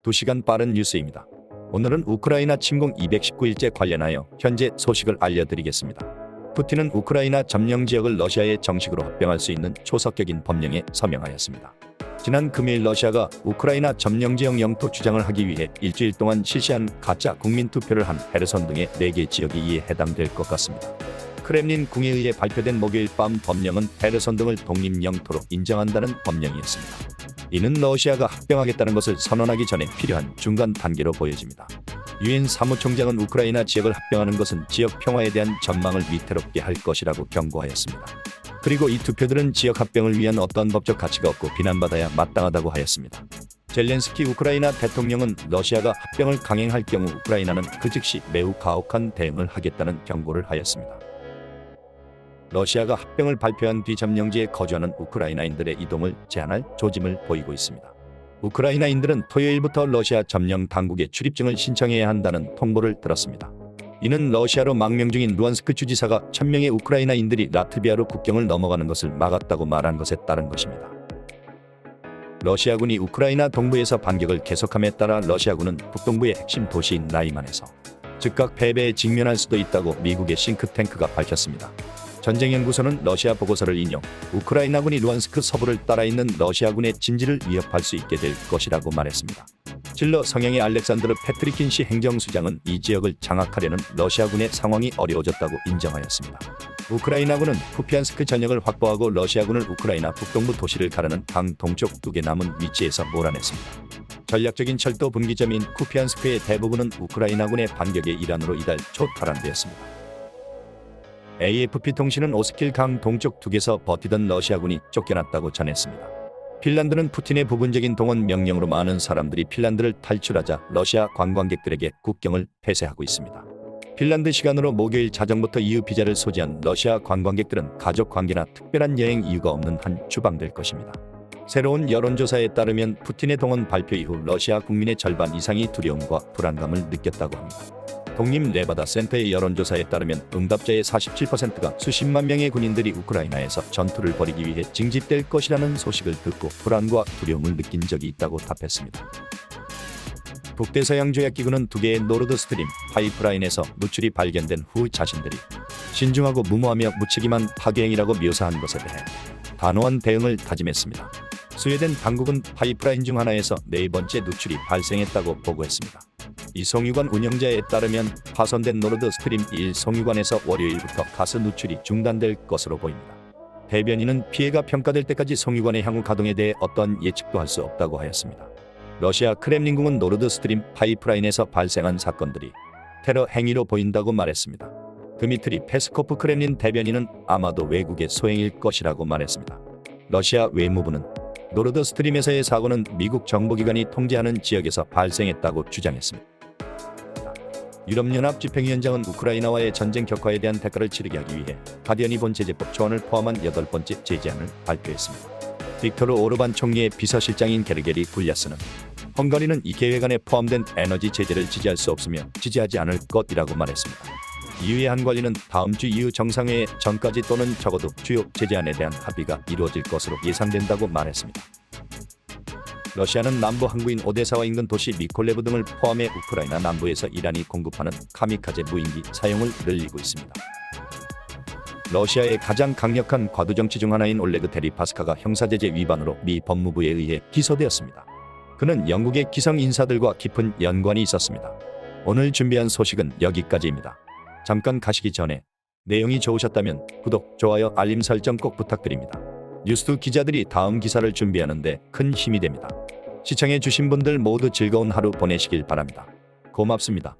2시간 빠른 뉴스입니다. 오늘은 우크라이나 침공 219일째 관련하여 현재 소식을 알려드리겠습니다. 푸틴은 우크라이나 점령 지역을 러시아에 정식으로 합병할 수 있는 초석격인 법령에 서명하였습니다. 지난 금요일 러시아가 우크라이나 점령 지역 영토 주장을 하기 위해 일주일 동안 실시한 가짜 국민투표를 한 헤르손 등의 4개 지역이 이에 해당될 것 같습니다. 크렘린 궁에 의해 발표된 목요일 밤 법령은 헤르손 등을 독립 영토로 인정한다는 법령이었습니다. 이는 러시아가 합병하겠다는 것을 선언하기 전에 필요한 중간 단계로 보여집니다. 유엔 사무총장은 우크라이나 지역을 합병하는 것은 지역 평화에 대한 전망을 위태롭게 할 것이라고 경고하였습니다. 그리고 이 투표들은 지역 합병을 위한 어떤 법적 가치가 없고 비난받아야 마땅하다고 하였습니다. 젤렌스키 우크라이나 대통령은 러시아가 합병을 강행할 경우 우크라이나는 그 즉시 매우 가혹한 대응을 하겠다는 경고를 하였습니다. 러시아가 합병을 발표한 뒤 점령지에 거주하는 우크라이나인들의 이동을 제한할 조짐을 보이고 있습니다. 우크라이나인들은 토요일부터 러시아 점령 당국에 출입증을 신청해야 한다는 통보를 들었습니다. 이는 러시아로 망명 중인 루안스크 주지사가 1000명의 우크라이나인들이 라트비아로 국경을 넘어가는 것을 막았다고 말한 것에 따른 것입니다. 러시아군이 우크라이나 동부에서 반격을 계속함에 따라 러시아군은 북동부의 핵심 도시인 라이만에서 즉각 패배에 직면할 수도 있다고 미국의 싱크탱크가 밝혔습니다. 전쟁연구소는 러시아 보고서를 인용, 우크라이나군이 루안스크 서부를 따라 있는 러시아군의 진지를 위협할 수 있게 될 것이라고 말했습니다. 질러 성향의 알렉산드르 페트리킨 시 행정수장은 이 지역을 장악하려는 러시아군의 상황이 어려워졌다고 인정하였습니다. 우크라이나군은 쿠피안스크 전역을 확보하고 러시아군을 우크라이나 북동부 도시를 가르는 강 동쪽 2개 남은 위치에서 몰아냈습니다. 전략적인 철도 분기점인 쿠피안스크의 대부분은 우크라이나군의 반격의 일환으로 이달 초 탈환되었습니다. AFP 통신은 오스킬 강 동쪽 2개에서 버티던 러시아군이 쫓겨났다고 전했습니다. 핀란드는 푸틴의 부분적인 동원 명령으로 많은 사람들이 핀란드를 탈출하자 러시아 관광객들에게 국경을 폐쇄하고 있습니다. 핀란드 시간으로 목요일 자정부터 EU 비자를 소지한 러시아 관광객들은 가족 관계나 특별한 여행 이유가 없는 한 추방될 것입니다. 새로운 여론조사에 따르면 푸틴의 동원 발표 이후 러시아 국민의 절반 이상이 두려움과 불안감을 느꼈다고 합니다. 독립 레바다 센터의 여론조사에 따르면 응답자의 47%가 수십만 명의 군인들이 우크라이나에서 전투를 벌이기 위해 징집될 것이라는 소식을 듣고 불안과 두려움을 느낀 적이 있다고 답했습니다. 북대서양조약기구는 2개의 노르드 스트림 파이프라인에서 누출이 발견된 후 자신들이 신중하고 무모하며 무책임한 파괴행위라고 묘사한 것에 대해 단호한 대응을 다짐했습니다. 스웨덴 당국은 파이프라인 중 하나에서 4번째 누출이 발생했다고 보고했습니다. 이 송유관 운영자에 따르면 파손된 노르드 스트림 1 송유관에서 월요일부터 가스 누출이 중단될 것으로 보입니다. 대변인은 피해가 평가될 때까지 송유관의 향후 가동에 대해 어떤 예측도 할 수 없다고 하였습니다. 러시아 크렘린궁은 노르드 스트림 파이프라인에서 발생한 사건들이 테러 행위로 보인다고 말했습니다. 드미트리 페스코프 크렘린 대변인은 아마도 외국의 소행일 것이라고 말했습니다. 러시아 외무부는 노르드 스트림에서의 사고는 미국 정보기관이 통제하는 지역에서 발생했다고 주장했습니다. 유럽연합 집행위원장은 우크라이나와의 전쟁 격화에 대한 대가를 치르게 하기 위해 가디언이 본 제재법 초안을 포함한 8번째 제재안을 발표했습니다. 빅토르 오르반 총리의 비서실장인 게르게리 굴야스는 헝가리는 이 계획 안에 포함된 에너지 제재를 지지할 수 없으며 지지하지 않을 것이라고 말했습니다. EU의 한 관리는 다음 주 EU 정상회의 전까지 또는 적어도 주요 제재안에 대한 합의가 이루어질 것으로 예상된다고 말했습니다. 러시아는 남부 항구인 오데사와 인근 도시 미콜레브 등을 포함해 우크라이나 남부에서 이란이 공급하는 카미카제 무인기 사용을 늘리고 있습니다. 러시아의 가장 강력한 과도정치 중 하나인 올레그 데리파스카가 형사제재 위반으로 미 법무부에 의해 기소되었습니다. 그는 영국의 기성 인사들과 깊은 연관이 있었습니다. 오늘 준비한 소식은 여기까지입니다. 잠깐 가시기 전에 내용이 좋으셨다면 구독, 좋아요, 알림 설정 꼭 부탁드립니다. 뉴스 기자들이 다음 기사를 준비하는데 큰 힘이 됩니다. 시청해주신 분들 모두 즐거운 하루 보내시길 바랍니다. 고맙습니다.